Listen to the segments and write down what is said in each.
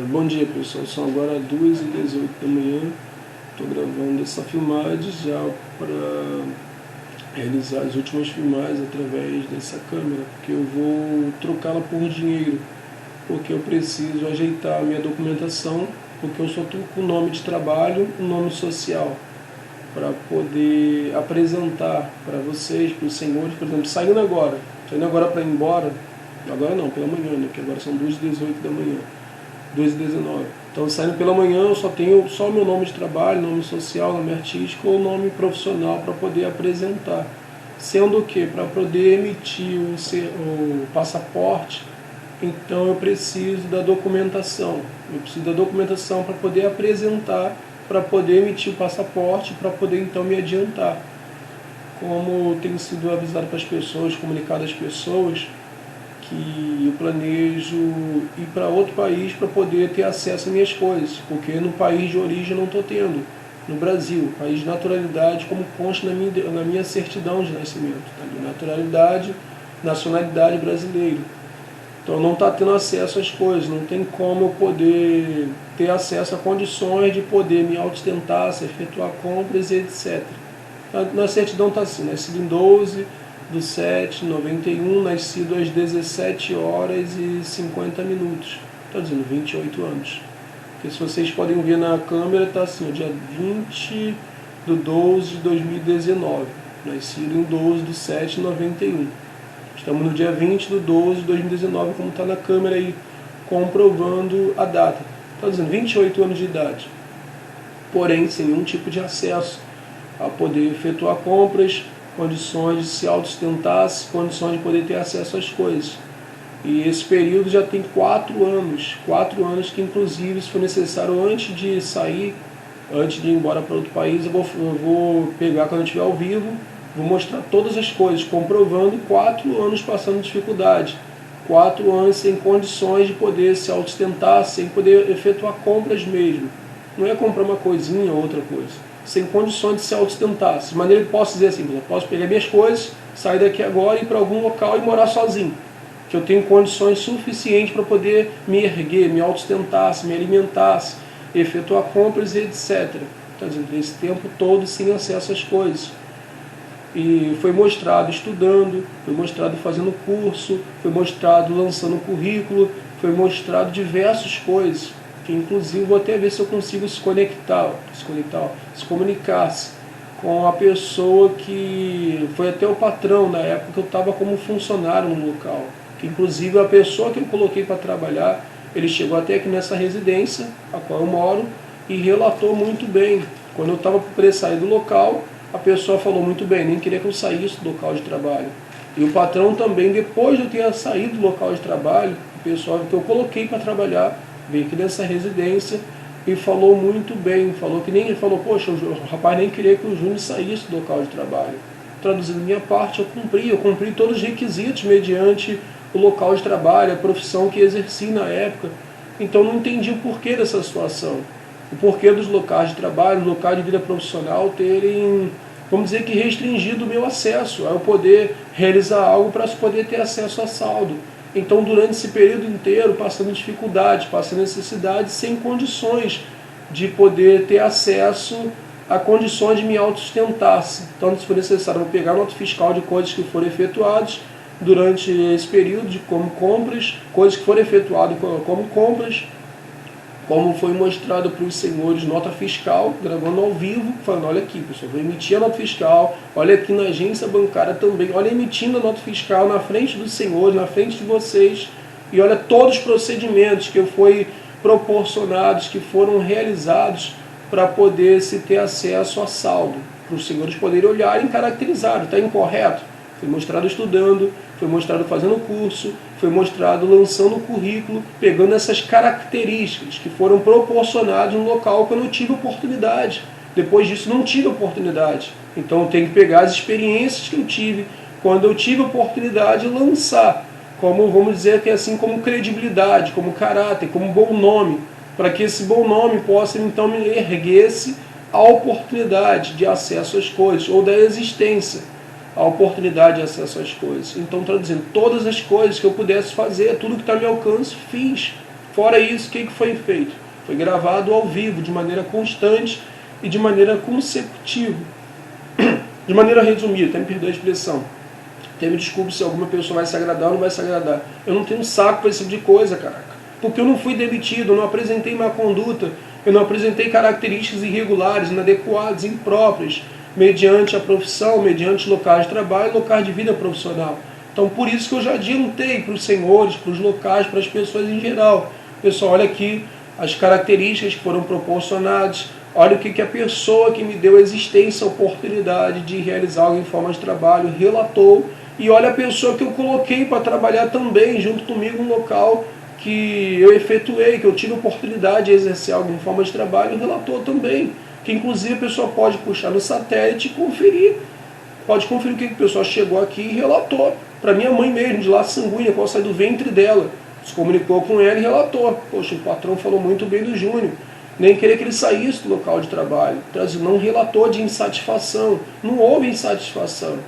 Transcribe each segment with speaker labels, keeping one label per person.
Speaker 1: Bom dia, pessoal. São agora 2h18 da manhã. Estou gravando essa filmagem já para realizar as últimas filmagens através dessa câmera, porque eu vou trocá-la por dinheiro, porque eu preciso ajeitar a minha documentação, porque eu só estou com o nome de trabalho, o nome social, para poder apresentar para vocês, para os senhores, por exemplo, saindo agora para ir embora, agora não, pela manhã, né, porque agora são 2h18 da manhã. 2h19. Então, saindo pela manhã, eu só tenho só meu nome de trabalho, nome social, nome artístico ou nome profissional para poder apresentar. Sendo que, para poder emitir o passaporte, então eu preciso da documentação. Eu preciso da documentação para poder apresentar, para poder emitir o passaporte, para poder então me adiantar. Como tem sido avisado para as pessoas, comunicado às pessoas, que eu planejo ir para outro país para poder ter acesso às minhas coisas, porque no país de origem eu não estou tendo, no Brasil, país de naturalidade, como consta na minha certidão de nascimento, tá? De naturalidade, nacionalidade brasileira. Então não está tendo acesso às coisas, não tem como eu poder ter acesso a condições de poder me autossustentar, se efetuar compras e etc. Na certidão está assim, nascido em 12/7/91, nascido às 17h50. Está dizendo 28 anos. Porque se vocês podem ver na câmera, está assim, dia 20/12/2019, nascido em 12/7/91. Estamos no dia 20/12/2019, como está na câmera aí, comprovando a data. Está dizendo 28 anos de idade. Porém, sem nenhum tipo de acesso a poder efetuar compras, condições de se autossustentar, condições de poder ter acesso às coisas. E esse período já tem 4 anos, 4 anos que inclusive se for necessário antes de sair, antes de ir embora para outro país, eu vou pegar quando eu estiver ao vivo, vou mostrar todas as coisas, comprovando 4 anos passando dificuldade, 4 anos sem condições de poder se autossustentar, sem poder efetuar compras mesmo. Não é comprar uma coisinha ou outra coisa, sem condições de se autossustentar. De maneira que posso dizer assim, eu posso pegar minhas coisas, sair daqui agora e ir para algum local e morar sozinho, que eu tenho condições suficientes para poder me erguer, me autossustentar, me alimentar, efetuar compras e etc. Então, esse tempo todo sem acesso às coisas. E foi mostrado estudando, foi mostrado fazendo curso, foi mostrado lançando currículo, foi mostrado diversas coisas, que inclusive vou até ver se eu consigo se comunicar com a pessoa que foi até o patrão na época que eu estava como funcionário no local, que inclusive a pessoa que eu coloquei para trabalhar, ele chegou até aqui nessa residência, a qual eu moro, e relatou muito bem. Quando eu estava para poder sair do local, a pessoa falou muito bem, nem queria que eu saísse do local de trabalho. E o patrão também, depois de eu ter saído do local de trabalho, o pessoal que eu coloquei para trabalhar, veio aqui nessa residência e falou muito bem, falou que nem ele falou, poxa, o rapaz nem queria que o Júnior saísse do local de trabalho. Traduzindo minha parte, eu cumpri todos os requisitos mediante o local de trabalho, a profissão que exerci na época. Então não entendi o porquê dessa situação, o porquê dos locais de trabalho, locais de vida profissional terem, vamos dizer que restringido o meu acesso, a eu poder realizar algo para poder ter acesso a saldo. Então, durante esse período inteiro, passando dificuldade, passando necessidade, sem condições de poder ter acesso a condições de me autossustentar. Então, se for necessário, eu vou pegar nota fiscal de coisas que foram efetuadas durante esse período, de como compras, coisas que foram efetuadas como compras, como foi mostrado para os senhores, nota fiscal, gravando ao vivo, falando, olha aqui, pessoal, vou emitir a nota fiscal, olha aqui na agência bancária também, olha emitindo a nota fiscal na frente dos senhores, na frente de vocês, e olha todos os procedimentos que foi proporcionados, que foram realizados para poder se ter acesso a saldo, para os senhores poderem olhar e caracterizar, está incorreto? Foi mostrado estudando, foi mostrado fazendo curso, foi mostrado lançando o currículo, pegando essas características que foram proporcionadas no local que eu não tive oportunidade. Depois disso não tive oportunidade. Então eu tenho que pegar as experiências que eu tive quando eu tive oportunidade de lançar, como, vamos dizer que assim, como credibilidade, como caráter, como bom nome, para que esse bom nome possa então me erguer-se a oportunidade de acesso às coisas, ou da existência, a oportunidade de acesso às coisas. Então, traduzindo, todas as coisas que eu pudesse fazer, tudo que está ao meu alcance, fiz. Fora isso, o que foi feito? Foi gravado ao vivo, de maneira constante e de maneira consecutiva. De maneira resumida, até me perdoe a expressão. Até me desculpe se alguma pessoa vai se agradar ou não vai se agradar. Eu não tenho saco para esse tipo de coisa, caraca. Porque eu não fui demitido, eu não apresentei má conduta, eu não apresentei características irregulares, inadequadas, impróprias, mediante a profissão, mediante locais de trabalho e locais de vida profissional. Então, por isso que eu já adiantei para os senhores, para os locais, para as pessoas em geral. Pessoal, olha aqui as características que foram proporcionadas, olha o que a pessoa que me deu a existência, a oportunidade de realizar algo em forma de trabalho, relatou, e olha a pessoa que eu coloquei para trabalhar também, junto comigo, no local que eu efetuei, que eu tive a oportunidade de exercer algo em forma de trabalho, relatou também. Que inclusive a pessoa pode puxar no satélite e conferir. Pode conferir o que a pessoa chegou aqui e relatou. Para minha mãe mesmo, de lá sanguínea, qual sai do ventre dela. Se comunicou com ela e relatou. Poxa, o patrão falou muito bem do Júnior. Nem queria que ele saísse do local de trabalho. Não relatou de insatisfação. Não houve insatisfação.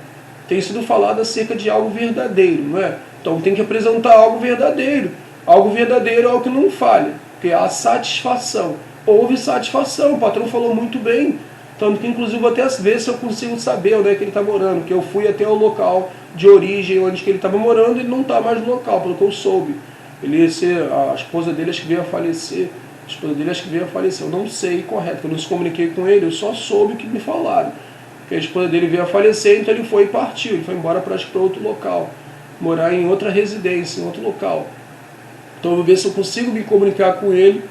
Speaker 1: Tem sido falado acerca de algo verdadeiro, não é? Então tem que apresentar algo verdadeiro. Algo verdadeiro é algo que não falha. Porque há satisfação. Houve satisfação. O patrão falou muito bem. Tanto que, inclusive, vou até ver se eu consigo saber onde é que ele está morando. Porque eu fui até o local de origem onde que ele estava morando e ele não está mais no local, pelo que eu soube. A esposa dele acho que veio a falecer. Eu não sei correto, eu não se comuniquei com ele, eu só soube o que me falaram. Que a esposa dele veio a falecer, então ele foi e partiu. Ele foi embora para outro local. Morar em outra residência, em outro local. Então eu vou ver se eu consigo me comunicar com ele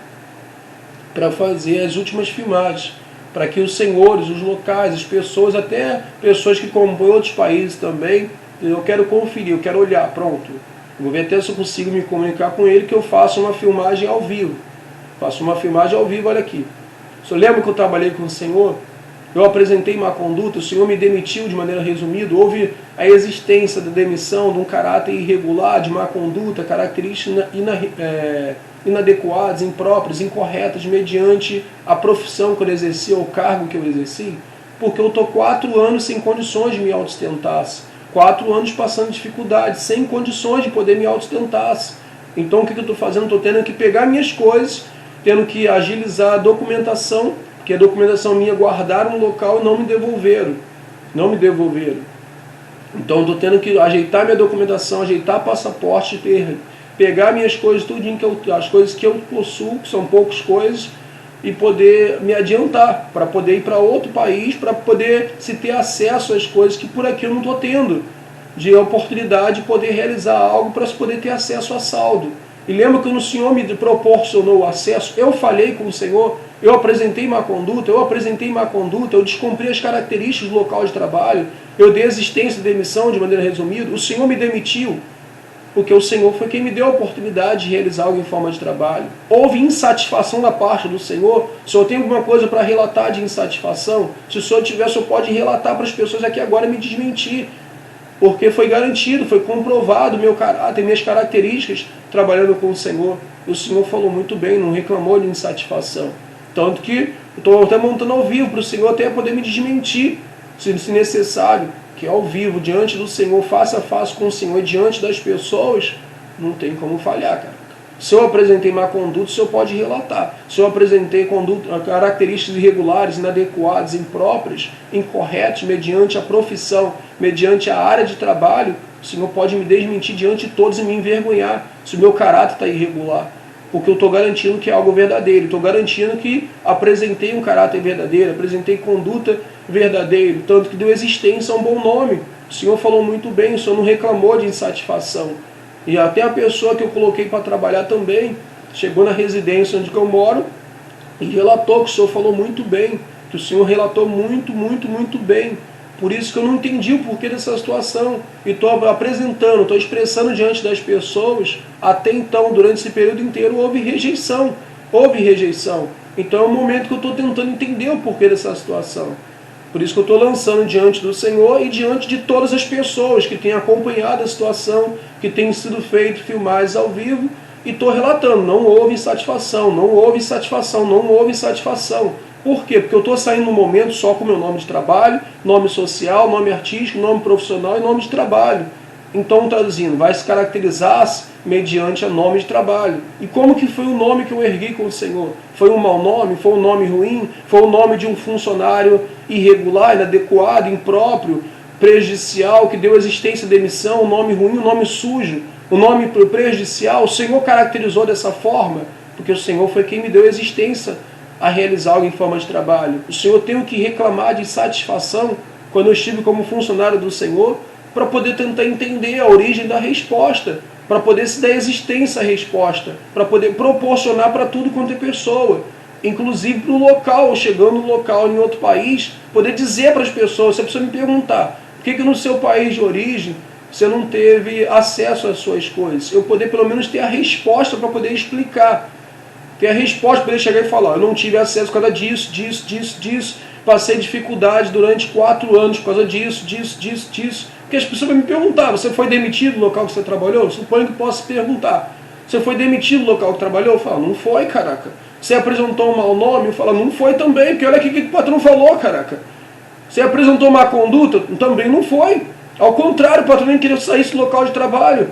Speaker 1: para fazer as últimas filmagens. Para que os senhores, os locais, as pessoas, até pessoas que compõem outros países também, eu quero conferir, eu quero olhar, pronto. Eu vou ver até se eu consigo me comunicar com ele, que eu faço uma filmagem ao vivo. Faço uma filmagem ao vivo, olha aqui. O senhor lembra que eu trabalhei com o senhor? Eu apresentei má conduta, o senhor me demitiu de maneira resumida, houve a existência da demissão de um caráter irregular, de má conduta, características inadequadas, impróprias, incorretas, mediante a profissão que eu exerci, ou o cargo que eu exerci, porque eu estou 4 anos sem condições de me autossustentar, 4 anos passando dificuldade, sem condições de poder me autossustentar. Então o que eu estou fazendo? Estou tendo que pegar minhas coisas, tendo que agilizar a documentação, porque a documentação minha guardaram no local e não me devolveram. Então estou tendo que ajeitar minha documentação, ajeitar passaporte, pegar minhas coisas, tudinho as coisas que eu possuo, que são poucas coisas, e poder me adiantar, para poder ir para outro país, para poder se ter acesso às coisas que por aqui eu não estou tendo, de oportunidade de poder realizar algo para se poder ter acesso a saldo. E lembra que o Senhor me proporcionou o acesso, eu falhei com o Senhor, eu apresentei má conduta, eu descumpri as características do local de trabalho, eu dei existência de demissão de maneira resumida, o Senhor me demitiu, porque o Senhor foi quem me deu a oportunidade de realizar algo em forma de trabalho. Houve insatisfação da parte do Senhor? Se o Senhor tem alguma coisa para relatar de insatisfação, se o Senhor tiver, o Senhor pode relatar para as pessoas aqui agora e me desmentir. Porque foi garantido, foi comprovado meu caráter, minhas características trabalhando com o Senhor. E o Senhor falou muito bem, não reclamou de insatisfação. Tanto que eu estou até montando ao vivo para o Senhor até poder me desmentir, se necessário, que ao vivo, diante do Senhor, face a face com o Senhor, diante das pessoas, não tem como falhar, cara. Se eu apresentei má conduta, o Senhor pode relatar. Se eu apresentei características irregulares, inadequadas, impróprias, incorretas, mediante a profissão, mediante a área de trabalho, o Senhor pode me desmentir diante de todos e me envergonhar se o meu caráter está irregular. Porque eu estou garantindo que é algo verdadeiro, estou garantindo que apresentei um caráter verdadeiro, apresentei conduta verdadeira, tanto que deu existência a um bom nome. O Senhor falou muito bem, o Senhor não reclamou de insatisfação. E até a pessoa que eu coloquei para trabalhar também, chegou na residência onde eu moro e relatou que o Senhor falou muito bem, que o Senhor relatou muito bem. Por isso que eu não entendi o porquê dessa situação. E estou apresentando, estou expressando diante das pessoas. Até então, durante esse período inteiro, houve rejeição. Então é um momento que eu estou tentando entender o porquê dessa situação. Por isso que eu estou lançando diante do Senhor e diante de todas as pessoas que têm acompanhado a situação, que têm sido feito filmagens ao vivo, e estou relatando, não houve insatisfação. Por quê? Porque eu estou saindo no momento só com o meu nome de trabalho, nome social, nome artístico, nome profissional e nome de trabalho. Então, traduzindo, vai se caracterizar mediante o nome de trabalho. E como que foi o nome que eu ergui com o Senhor? Foi um mau nome? Foi um nome ruim? Foi o nome de um funcionário irregular, inadequado, impróprio, prejudicial, que deu existência à demissão? Um nome ruim, um nome sujo, um nome prejudicial? O Senhor caracterizou dessa forma? Porque o Senhor foi quem me deu existência a realizar algo em forma de trabalho. O Senhor tem o que reclamar de satisfação quando eu estive como funcionário do Senhor, para poder tentar entender a origem da resposta, para poder se dar existência à resposta, para poder proporcionar para tudo quanto é pessoa, inclusive para o local, chegando no local em outro país, poder dizer para as pessoas, se a pessoa me perguntar, por que no seu país de origem você não teve acesso às suas coisas? Eu poder pelo menos ter a resposta para poder explicar, ter a resposta para poder chegar e falar, eu não tive acesso por causa disso, passei dificuldade durante 4 anos por causa disso. Porque as pessoas vão me perguntar, você foi demitido no local que você trabalhou? Suponho que possa perguntar. Você foi demitido no local que trabalhou? Eu falo, não foi, caraca. Você apresentou um mau nome? Eu falo, não foi também, porque olha aqui o que o patrão falou, caraca. Você apresentou má conduta? Também não foi. Ao contrário, o patrão nem queria sair desse local de trabalho.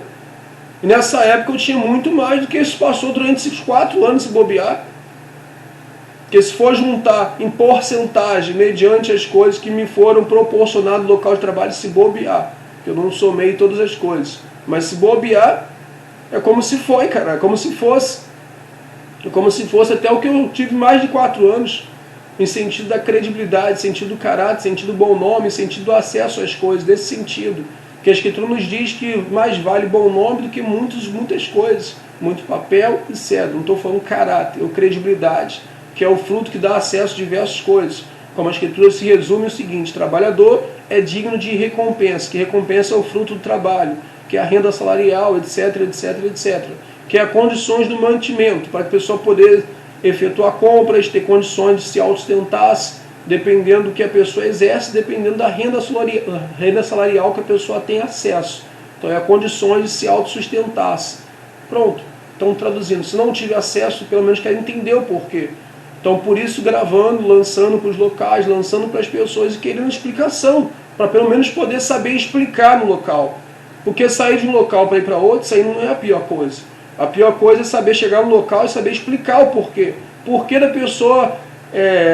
Speaker 1: E nessa época eu tinha muito mais do que isso passou durante esses 4 anos se bobear. Porque se for juntar em porcentagem, mediante as coisas que me foram proporcionadas no local de trabalho, se bobear, eu não somei todas as coisas, mas se bobear, é como se foi, cara, é como se fosse. É como se fosse até o que eu tive mais de 4 anos, em sentido da credibilidade, sentido do caráter, sentido do bom nome, sentido do acesso às coisas, desse sentido. Que a Escritura nos diz que mais vale bom nome do que muitas coisas, muito papel e cedro. Não estou falando caráter ou credibilidade, que é o fruto que dá acesso a diversas coisas. Como a Escritura se resume o seguinte, trabalhador é digno de recompensa, que recompensa é o fruto do trabalho, que é a renda salarial, etc, que é as condições do mantimento, para que a pessoa poder efetuar compras, ter condições de se autossustentar, dependendo do que a pessoa exerce, dependendo da renda salarial que a pessoa tem acesso. Então é a condições de se autossustentar. Pronto. Então, traduzindo, se não tiver acesso, pelo menos quero entender o porquê. Então, por isso, gravando, lançando para os locais, lançando para as pessoas e querendo explicação, para pelo menos poder saber explicar no local. Porque sair de um local para ir para outro, isso aí não é a pior coisa. A pior coisa é saber chegar no local e saber explicar o porquê. Porquê da pessoa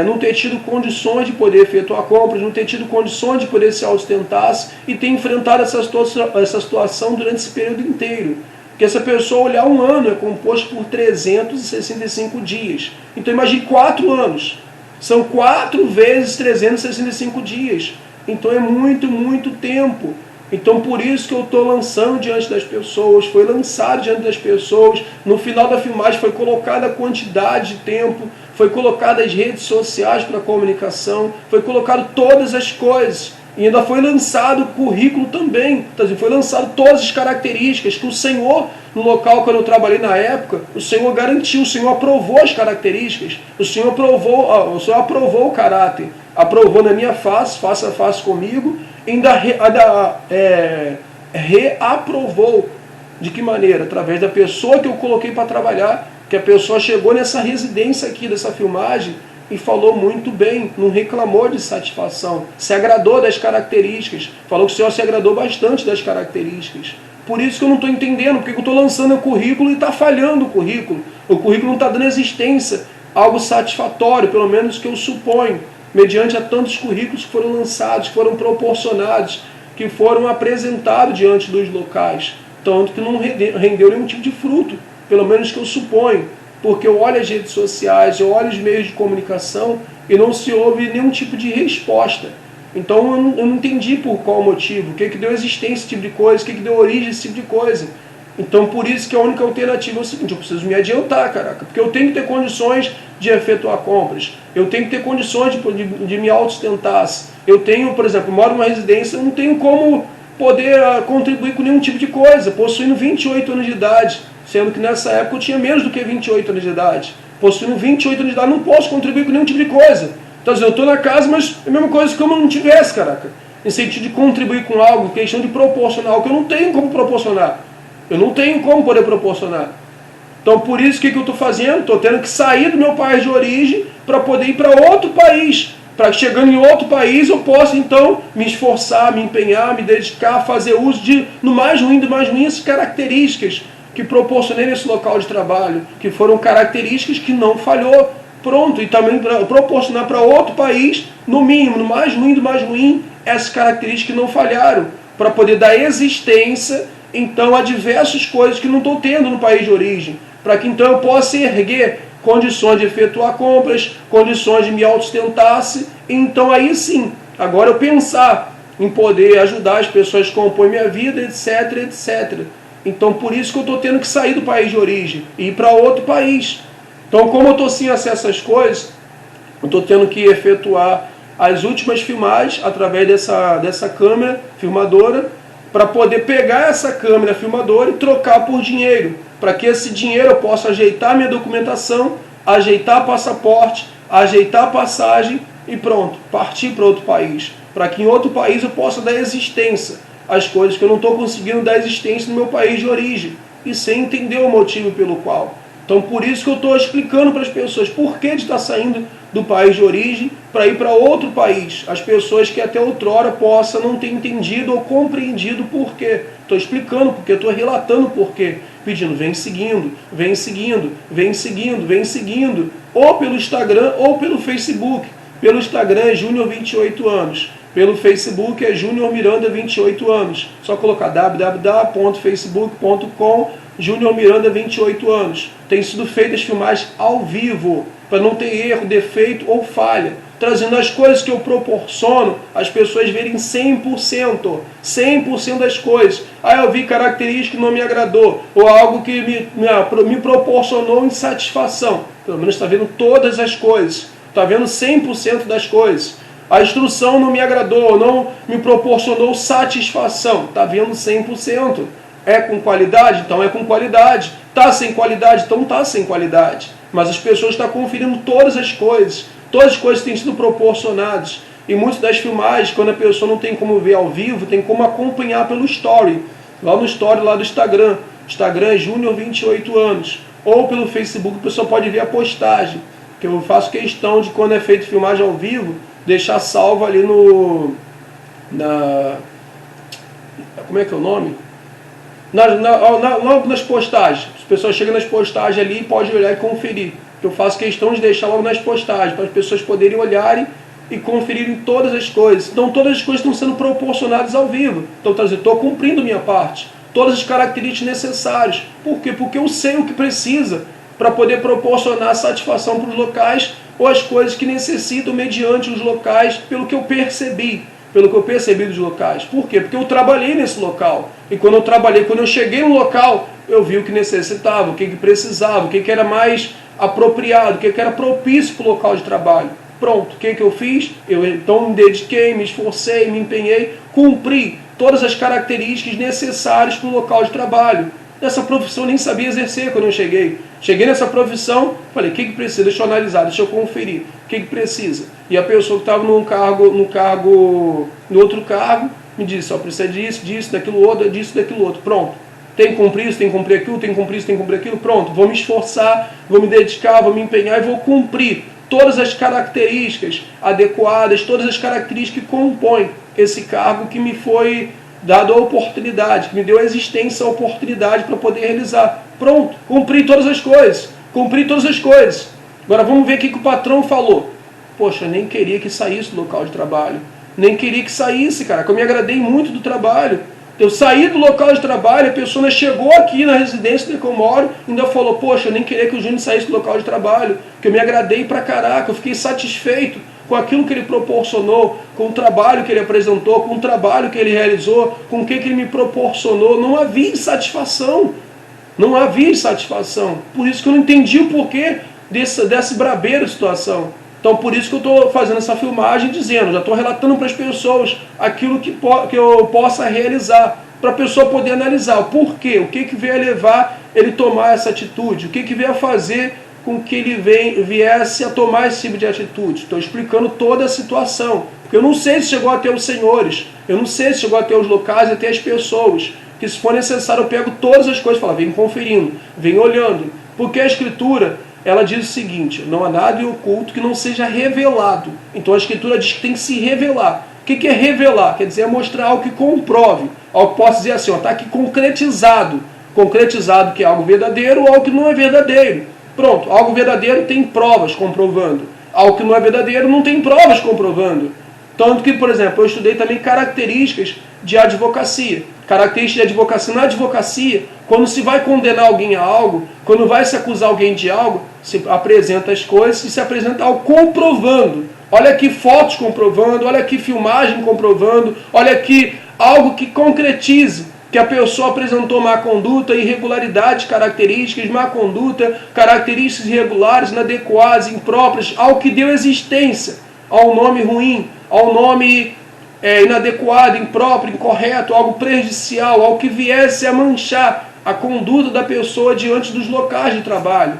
Speaker 1: não ter tido condições de poder efetuar compras, não ter tido condições de poder se autossustentar e ter enfrentado essa situação durante esse período inteiro. Porque essa pessoa olhar um ano é composto por 365 dias. Então imagine 4 anos. São 4 vezes 365 dias. Então é muito tempo. Então por isso que eu estou lançando diante das pessoas, foi lançado diante das pessoas, no final da filmagem foi colocada a quantidade de tempo, foi colocada as redes sociais para comunicação, foi colocado todas as coisas. E ainda foi lançado o currículo também, foi lançado todas as características que o Senhor, no local quando eu trabalhei na época, o Senhor garantiu, o Senhor aprovou as características, o Senhor aprovou o caráter, aprovou na minha face a face comigo, ainda reaprovou. De que maneira? Através da pessoa que eu coloquei para trabalhar, que a pessoa chegou nessa residência aqui, dessa filmagem, e falou muito bem, não reclamou de satisfação, se agradou das características, falou que o Senhor se agradou bastante das características. Por isso que eu não estou entendendo, porque eu estou lançando o currículo e está falhando o currículo não está dando existência, algo satisfatório, pelo menos que eu suponho, mediante a tantos currículos que foram lançados, que foram proporcionados, que foram apresentados diante dos locais, tanto que não rendeu nenhum tipo de fruto, pelo menos que eu suponho. Porque eu olho as redes sociais, eu olho os meios de comunicação e não se ouve nenhum tipo de resposta. Então eu não entendi por qual motivo, o que deu existência a esse tipo de coisa, o que deu origem a esse tipo de coisa. Então por isso que a única alternativa é o seguinte, eu preciso me adiantar, caraca, porque eu tenho que ter condições de efetuar compras, eu tenho que ter condições de me autossustentar. Eu tenho, por exemplo, moro numa residência, eu não tenho como poder contribuir com nenhum tipo de coisa, possuindo 28 anos de idade. Sendo que nessa época eu tinha menos do que 28 anos de idade. Possuindo 28 anos de idade, não posso contribuir com nenhum tipo de coisa. Então, eu estou na casa, mas é a mesma coisa que eu não tivesse, caraca. Em sentido de contribuir com algo, questão de proporcionar algo que eu não tenho como proporcionar. Eu não tenho como poder proporcionar. Então, por isso, o que eu estou fazendo? Estou tendo que sair do meu país de origem para poder ir para outro país, para que chegando em outro país eu possa então me esforçar, me empenhar, me dedicar, fazer uso de, no mais ruim do mais ruim, essas características que proporcionei nesse local de trabalho, que foram características que não falhou. Pronto, e também proporcionar para outro país, no mínimo, no mais ruim do mais ruim, essas características que não falharam, para poder dar existência, então, a diversas coisas que não estou tendo no país de origem, para que então eu possa erguer condições de efetuar compras, condições de me autossustentar-se, então aí sim, agora eu pensar em poder ajudar as pessoas que compõem minha vida, etc, etc. Então, por isso que eu estou tendo que sair do país de origem e ir para outro país. Então, como eu estou sem acesso às coisas, eu estou tendo que efetuar as últimas filmagens através dessa câmera filmadora, para poder pegar essa câmera filmadora e trocar por dinheiro, para que esse dinheiro eu possa ajeitar minha documentação, ajeitar passaporte, ajeitar passagem e pronto, partir para outro país, para que em outro país eu possa dar existência às coisas que eu não estou conseguindo dar existência no meu país de origem, e sem entender o motivo pelo qual. Então, por isso que eu estou explicando para as pessoas por que de estar saindo do país de origem para ir para outro país. As pessoas que até outrora possam não ter entendido ou compreendido o porquê. Estou explicando porque, estou relatando o porquê. Pedindo, vem seguindo, vem seguindo, vem seguindo, vem seguindo. Ou pelo Instagram ou pelo Facebook. Pelo Instagram é Júnior 28 anos. Pelo Facebook é Júnior Miranda 28 anos. Só colocar www.facebook.com Júnior Miranda 28 anos. Tem sido feitas filmagens ao vivo, para não ter erro, defeito ou falha, trazendo as coisas que eu proporciono, as pessoas verem 100% das coisas. Eu vi característica que não me agradou, ou algo que me proporcionou insatisfação. Pelo menos está vendo todas as coisas, está vendo 100% das coisas. A instrução não me agradou, não me proporcionou satisfação, está vendo 100%. É com qualidade? Então é com qualidade. Está sem qualidade? Então está sem qualidade. Mas as pessoas estão conferindo todas as coisas têm sido proporcionadas. E muitas das filmagens, quando a pessoa não tem como ver ao vivo, tem como acompanhar pelo story. Lá no story lá do Instagram. Instagram é Júnior 28 anos. Ou pelo Facebook, a pessoa pode ver a postagem. Que eu faço questão de, quando é feito filmagem ao vivo, deixar salvo ali como é que é o nome? Logo nas postagens. As pessoas chegam nas postagens ali e podem olhar e conferir. Eu faço questão de deixar logo nas postagens, para as pessoas poderem olharem e conferirem todas as coisas. Então todas as coisas estão sendo proporcionadas ao vivo. Então estou cumprindo minha parte. Todas as características necessárias. Por quê? Porque eu sei o que precisa para poder proporcionar satisfação para os locais ou as coisas que necessitam mediante os locais, pelo que eu percebi dos locais. Por quê? Porque eu trabalhei nesse local. E quando eu cheguei no local, eu vi o que necessitava, o que precisava, o que era mais apropriado, o que era propício para o local de trabalho. Pronto, o que eu fiz? Eu então me dediquei, me esforcei, me empenhei, cumpri todas as características necessárias para o local de trabalho. Nessa profissão eu nem sabia exercer quando eu cheguei. Cheguei nessa profissão, falei, o que precisa? Deixa eu analisar, deixa eu conferir. O que precisa? E a pessoa que estava no outro cargo, me disse, precisa disso, daquilo outro. Pronto. Tem que cumprir isso, tem que cumprir aquilo, tem que cumprir isso, tem que cumprir aquilo. Pronto. Vou me esforçar, vou me dedicar, vou me empenhar e vou cumprir todas as características adequadas, todas as características que compõem esse cargo que me foi dado a oportunidade, que me deu a existência, a oportunidade para poder realizar. Pronto, cumpri todas as coisas. Agora vamos ver o que o patrão falou. Poxa, eu nem queria que saísse do local de trabalho. Nem queria que saísse, cara, que eu me agradei muito do trabalho. Eu saí do local de trabalho, a pessoa chegou aqui na residência que eu moro, ainda falou, poxa, eu nem queria que o Júnior saísse do local de trabalho, que eu me agradei pra caraca, eu fiquei satisfeito com aquilo que ele proporcionou, com o trabalho que ele apresentou, com o trabalho que ele realizou, com o que ele me proporcionou. Não havia insatisfação. Por isso que eu não entendi o porquê dessa brabeira situação. Então, por isso que eu estou fazendo essa filmagem dizendo, já estou relatando para as pessoas aquilo que eu possa realizar, para a pessoa poder analisar o porquê, o que veio a levar ele tomar essa atitude, o que veio a fazer com que ele viesse a tomar esse tipo de atitude. Estou explicando toda a situação, porque eu não sei se chegou até os senhores, eu não sei se chegou até os locais, até as pessoas, que se for necessário eu pego todas as coisas e falo, vem conferindo, vem olhando, porque a escritura ela diz o seguinte: não há nada em oculto que não seja revelado. Então a Escritura diz que tem que se revelar. O que é revelar? Quer dizer, é mostrar algo que comprove, algo que possa dizer assim, está aqui concretizado. Concretizado que é algo verdadeiro ou algo que não é verdadeiro. Pronto, algo verdadeiro tem provas comprovando. Algo que não é verdadeiro não tem provas comprovando. Tanto que, por exemplo, eu estudei também características de advocacia. Características de advocacia. Na advocacia, quando se vai condenar alguém a algo, quando vai se acusar alguém de algo, se apresenta as coisas e se apresenta algo comprovando. Olha aqui fotos comprovando, olha aqui filmagem comprovando, olha aqui algo que concretize que a pessoa apresentou má conduta, irregularidades, características, má conduta, características irregulares, inadequadas, impróprias, algo que deu existência ao nome ruim, ao nome inadequado, impróprio, incorreto, algo prejudicial, algo que viesse a manchar a conduta da pessoa diante dos locais de trabalho.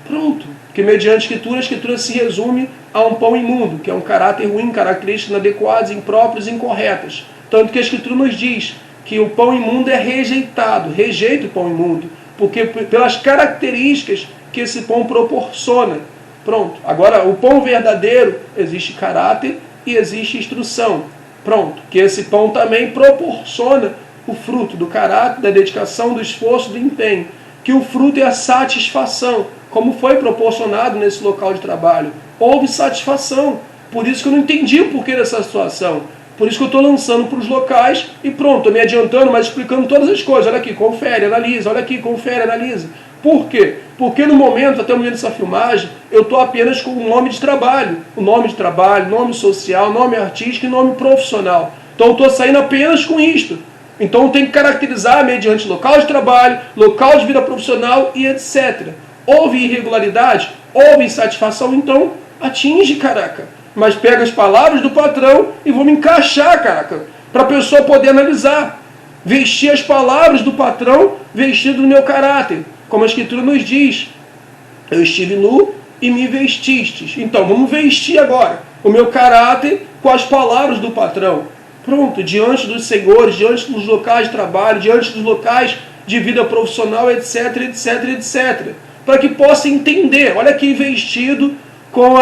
Speaker 1: Pronto. Porque mediante a Escritura se resume a um pão imundo, que é um caráter ruim, características inadequadas, impróprias e incorretas. Tanto que a Escritura nos diz que o pão imundo é rejeitado, rejeita o pão imundo, porque pelas características que esse pão proporciona. Pronto. Agora, o pão verdadeiro, existe caráter e existe instrução. Pronto. Que esse pão também proporciona o fruto do caráter, da dedicação, do esforço, do empenho. Que o fruto é a satisfação, como foi proporcionado nesse local de trabalho. Houve satisfação. Por isso que eu não entendi o porquê dessa situação. Por isso que eu estou lançando para os locais e pronto, estou me adiantando, mas explicando todas as coisas. Olha aqui, confere, analisa. Olha aqui, confere, analisa. Por quê? Porque no momento, até o momento dessa filmagem, eu estou apenas com o nome de trabalho. O nome de trabalho, nome social, nome artístico e nome profissional. Então eu estou saindo apenas com isto. Então tem que caracterizar mediante local de trabalho, local de vida profissional e etc. Houve irregularidade? Houve insatisfação? Então atinge, caraca. Mas pega as palavras do patrão e vou me encaixar, caraca, para a pessoa poder analisar. Vestir as palavras do patrão vestido no meu caráter. Como a Escritura nos diz, eu estive nu e me vestistes. Então vamos vestir agora o meu caráter com as palavras do patrão. Pronto, diante dos senhores, diante dos locais de trabalho, diante dos locais de vida profissional, etc, etc, etc. Para que possa entender, olha aqui vestido com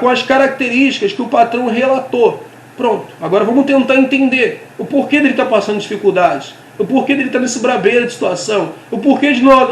Speaker 1: as características que o patrão relatou. Pronto, agora vamos tentar entender o porquê dele estar passando dificuldades, o porquê dele estar nesse brabeira de situação, o porquê de não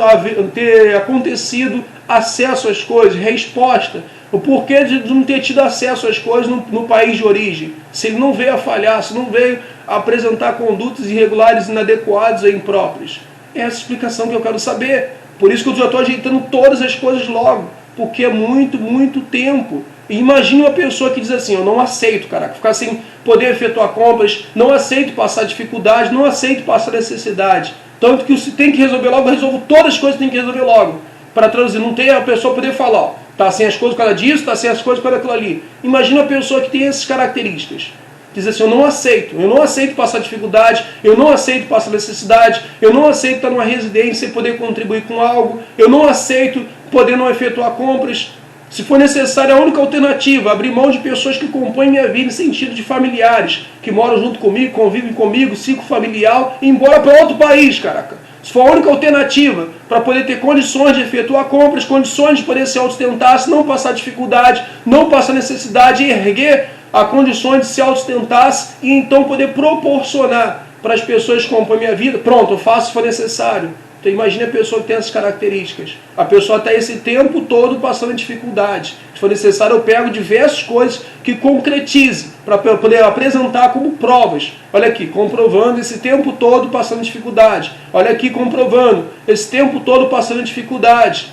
Speaker 1: ter acontecido acesso às coisas, resposta, o porquê de não ter tido acesso às coisas no país de origem, se ele não veio a falhar, se não veio a apresentar condutas irregulares, inadequadas ou impróprias. É essa explicação que eu quero saber. Por isso que eu já estou ajeitando todas as coisas logo, porque é muito, muito tempo. E imagine uma pessoa que diz assim, eu não aceito, caraca, ficar sem poder efetuar compras, não aceito passar dificuldade, não aceito passar necessidade. Tanto que se tem que resolver logo, eu resolvo todas as coisas que tem que resolver logo. Para traduzir, não tem a pessoa poder falar, ó, tá sem as coisas por causa disso, tá sem as coisas por causa daquilo ali. Imagina uma pessoa que tem essas características. Diz assim, eu não aceito passar dificuldade, eu não aceito passar necessidade, eu não aceito estar numa residência e poder contribuir com algo, eu não aceito poder não efetuar compras. Se for necessário, a única alternativa, abrir mão de pessoas que compõem minha vida em sentido de familiares, que moram junto comigo, convivem comigo, ciclo familiar, e ir embora para outro país, caraca. Se for a única alternativa para poder ter condições de efetuar compras, condições de poder se autossustentar, se não passar dificuldade, não passar necessidade, erguer a condições de se autossustentar e então poder proporcionar para as pessoas que compõem minha vida, pronto, eu faço se for necessário. Então imagine a pessoa que tem essas características. A pessoa está esse tempo todo passando dificuldade. Se for necessário, eu pego diversas coisas que concretize para poder apresentar como provas. Olha aqui, comprovando esse tempo todo passando dificuldade. Olha aqui, comprovando esse tempo todo passando dificuldade.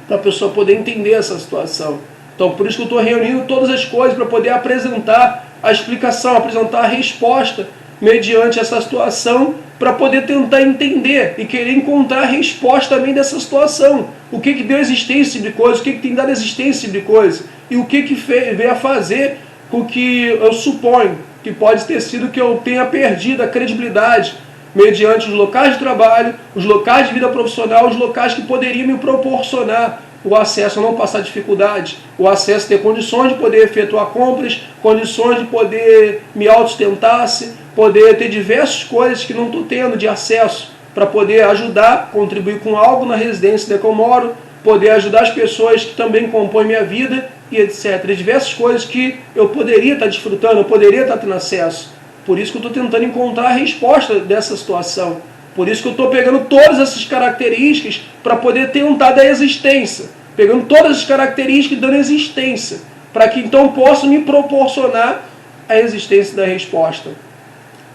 Speaker 1: Para a pessoa poder entender essa situação. Então por isso que eu estou reunindo todas as coisas para poder apresentar a explicação, apresentar a resposta mediante essa situação, para poder tentar entender e querer encontrar a resposta também dessa situação. O que deu existência a esse tipo de coisa, o que tem dado existência a esse tipo de coisa, e o que veio a fazer com que eu suponho que pode ter sido que eu tenha perdido a credibilidade mediante os locais de trabalho, os locais de vida profissional, os locais que poderiam me proporcionar o acesso a não passar dificuldade, o acesso a ter condições de poder efetuar compras, condições de poder me autossustentar-se, poder ter diversas coisas que não estou tendo de acesso para poder ajudar, contribuir com algo na residência da que eu moro, poder ajudar as pessoas que também compõem minha vida e etc. E diversas coisas que eu poderia estar desfrutando, eu poderia estar tendo acesso. Por isso que eu estou tentando encontrar a resposta dessa situação. Por isso que eu estou pegando todas essas características para poder tentar dar existência. Pegando todas as características e dando existência. Para que então possa me proporcionar a existência da resposta.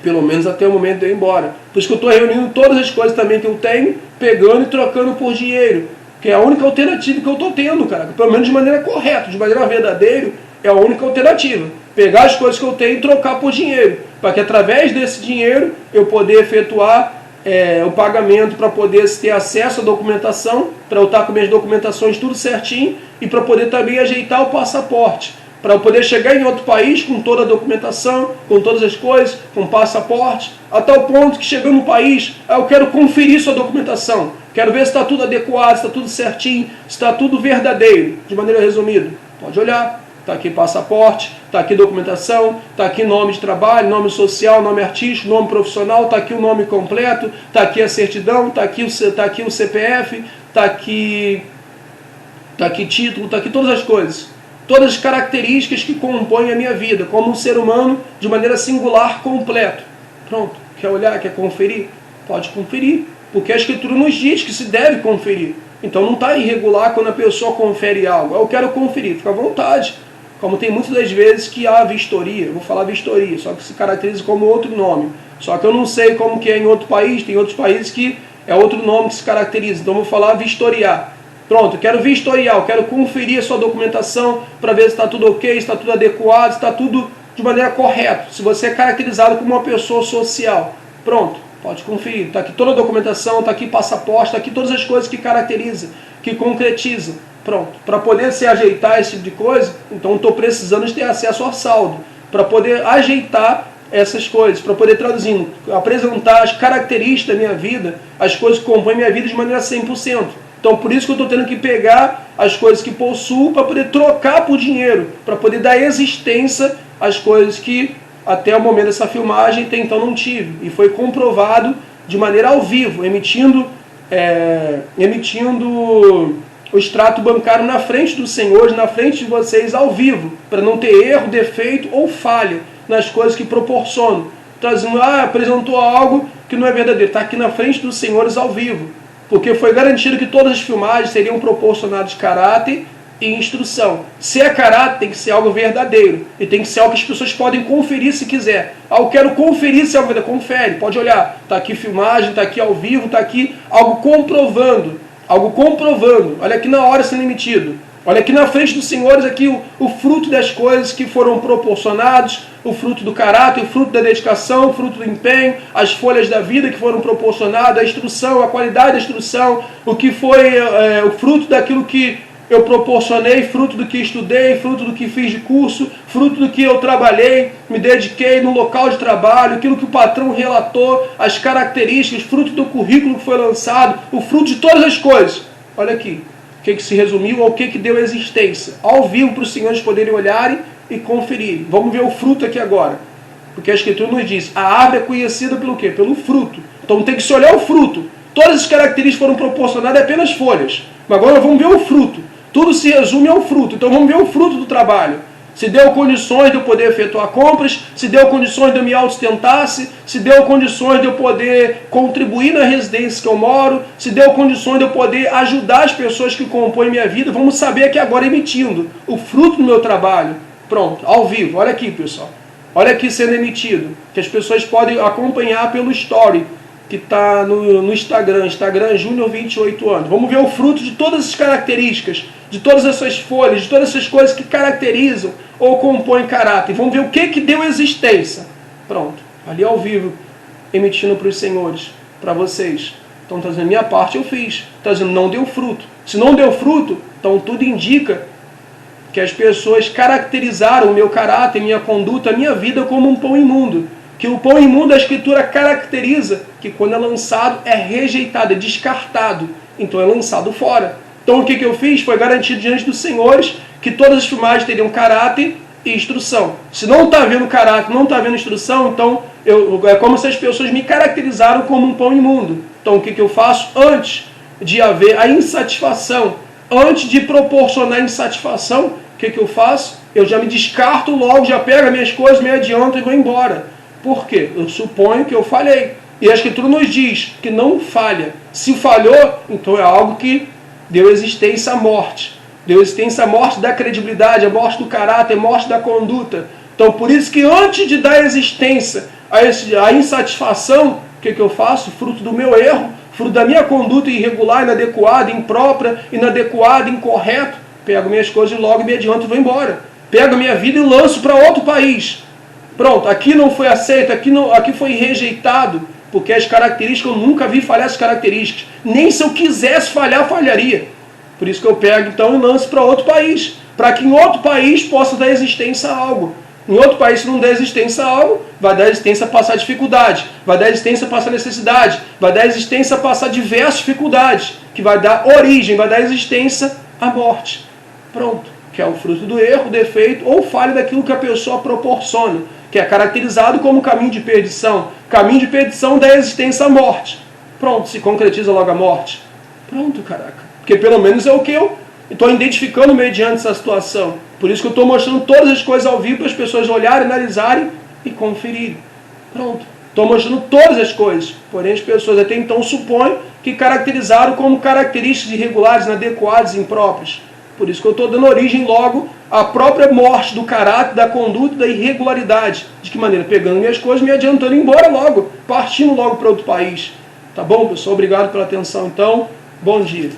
Speaker 1: Pelo menos até o momento de eu ir embora. Por isso que eu estou reunindo todas as coisas também que eu tenho, pegando e trocando por dinheiro. Que é a única alternativa que eu estou tendo, cara. Pelo menos de maneira correta, de maneira verdadeira, é a única alternativa. Pegar as coisas que eu tenho e trocar por dinheiro. Para que através desse dinheiro eu poder efetuar o pagamento, para poder ter acesso à documentação, para eu estar com minhas documentações tudo certinho e para poder também ajeitar o passaporte. Para eu poder chegar em outro país com toda a documentação, com todas as coisas, com passaporte, a tal ponto que chegando no país, eu quero conferir sua documentação. Quero ver se está tudo adequado, se está tudo certinho, se está tudo verdadeiro. De maneira resumida, pode olhar. Está aqui passaporte, está aqui documentação, está aqui nome de trabalho, nome social, nome artístico, nome profissional, está aqui o nome completo, está aqui a certidão, está aqui o CPF, está aqui título, está aqui todas as coisas. Todas as características que compõem a minha vida, como um ser humano, de maneira singular, completo. Pronto, quer olhar, quer conferir? Pode conferir, porque a Escritura nos diz que se deve conferir. Então não está irregular quando a pessoa confere algo. Eu quero conferir, fica à vontade. Como tem muitas das vezes que há vistoria, eu vou falar vistoria, só que se caracteriza como outro nome. Só que eu não sei como que é em outro país, tem outros países que é outro nome que se caracteriza, então eu vou falar vistoriar. Pronto, eu quero vistoriar, eu quero conferir a sua documentação para ver se está tudo ok, se está tudo adequado, se está tudo de maneira correta. Se você é caracterizado como uma pessoa social. Pronto, pode conferir. Está aqui toda a documentação, está aqui passaporte, está aqui todas as coisas que caracterizam, que concretizam. Pronto, para poder se ajeitar esse tipo de coisa, então estou precisando de ter acesso ao saldo, para poder ajeitar essas coisas, para poder traduzindo, apresentar as características da minha vida, as coisas que compõem minha vida de maneira 100%. Então por isso que eu estou tendo que pegar as coisas que possuo para poder trocar por dinheiro, para poder dar existência às coisas que até o momento dessa filmagem até então não tive. E foi comprovado de maneira ao vivo, emitindo o extrato bancário na frente dos senhores, na frente de vocês ao vivo, para não ter erro, defeito ou falha nas coisas que proporcionam. Trazendo, apresentou algo que não é verdadeiro, está aqui na frente dos senhores ao vivo, porque foi garantido que todas as filmagens seriam proporcionadas caráter e instrução. Se é caráter, tem que ser algo verdadeiro, e tem que ser algo que as pessoas podem conferir se quiser. Eu quero conferir se é algo verdadeiro, confere, pode olhar, está aqui filmagem, está aqui ao vivo, está aqui algo comprovando. Algo comprovando, olha aqui na hora sendo emitido, olha aqui na frente dos senhores aqui o fruto das coisas que foram proporcionados, o fruto do caráter, o fruto da dedicação, o fruto do empenho, as folhas da vida que foram proporcionadas, a instrução, a qualidade da instrução, o que foi o fruto daquilo que eu proporcionei, fruto do que estudei, fruto do que fiz de curso, fruto do que eu trabalhei, me dediquei no local de trabalho, aquilo que o patrão relatou, as características, fruto do currículo que foi lançado, o fruto de todas as coisas. Olha aqui, o que se resumiu ao que deu existência, ao vivo para os senhores poderem olharem e conferir. Vamos ver o fruto aqui agora, porque a Escritura nos diz, a árvore é conhecida pelo quê? Pelo fruto. Então tem que se olhar o fruto. Todas as características foram proporcionadas apenas folhas, mas agora vamos ver o fruto. Tudo se resume ao fruto. Então vamos ver o fruto do trabalho. Se deu condições de eu poder efetuar compras, se deu condições de eu me autossustentar, se deu condições de eu poder contribuir na residência que eu moro, se deu condições de eu poder ajudar as pessoas que compõem minha vida. Vamos saber aqui agora emitindo o fruto do meu trabalho. Pronto, ao vivo. Olha aqui, pessoal. Olha aqui sendo emitido. Que as pessoas podem acompanhar pelo story que está no Instagram Júnior 28 anos. Vamos ver o fruto de todas essas características, de todas essas folhas, de todas essas coisas que caracterizam ou compõem caráter. Vamos ver o que deu existência. Pronto, ali ao vivo, emitindo para os senhores, para vocês. Então está dizendo, minha parte eu fiz. Está dizendo, não deu fruto. Se não deu fruto, então tudo indica que as pessoas caracterizaram o meu caráter, minha conduta, a minha vida como um pão imundo. Que o pão imundo, a Escritura caracteriza que quando é lançado é rejeitado, é descartado. Então é lançado fora. Então o que eu fiz foi garantir diante dos senhores que todas as filmagens teriam caráter e instrução. Se não está vendo caráter, não está vendo instrução, então é como se as pessoas me caracterizaram como um pão imundo. Então o que eu faço? Antes de haver a insatisfação Antes de proporcionar insatisfação, o que eu faço? Eu já me descarto logo, já pego as minhas coisas, me adianto e vou embora. Por quê? Eu suponho que eu falhei. E a Escritura nos diz que não falha. Se falhou, então é algo que deu existência à morte. Deu existência à morte da credibilidade, a morte do caráter, a morte da conduta. Então, por isso que antes de dar existência à insatisfação, o que eu faço? Fruto do meu erro, fruto da minha conduta irregular, inadequada, imprópria, inadequada, incorreta, pego minhas coisas e logo me adianto e vou embora. Pego a minha vida e lanço para outro país. Pronto, aqui não foi aceito, aqui foi rejeitado, porque as características, eu nunca vi falhar as características. Nem se eu quisesse falhar, falharia. Por isso que eu pego então e lanço para outro país, para que em outro país possa dar existência a algo. Em outro país, se não der existência a algo, vai dar existência a passar dificuldade, vai dar existência a passar necessidade, vai dar existência a passar diversas dificuldades, que vai dar origem, vai dar existência à morte. Pronto, que é o fruto do erro, defeito ou falha daquilo que a pessoa proporciona, que é caracterizado como caminho de perdição. Caminho de perdição dá existência à morte. Pronto, se concretiza logo a morte. Pronto, caraca. Porque pelo menos é o que eu estou identificando mediante essa situação. Por isso que eu estou mostrando todas as coisas ao vivo para as pessoas olharem, analisarem e conferirem. Pronto. Estou mostrando todas as coisas. Porém, as pessoas até então supõem que caracterizaram como características irregulares, inadequadas, impróprias. Por isso que eu estou dando origem logo à própria morte do caráter, da conduta, da irregularidade. De que maneira? Pegando minhas coisas, me adiantando e embora logo, partindo logo para outro país. Tá bom, pessoal? Obrigado pela atenção, então. Bom dia.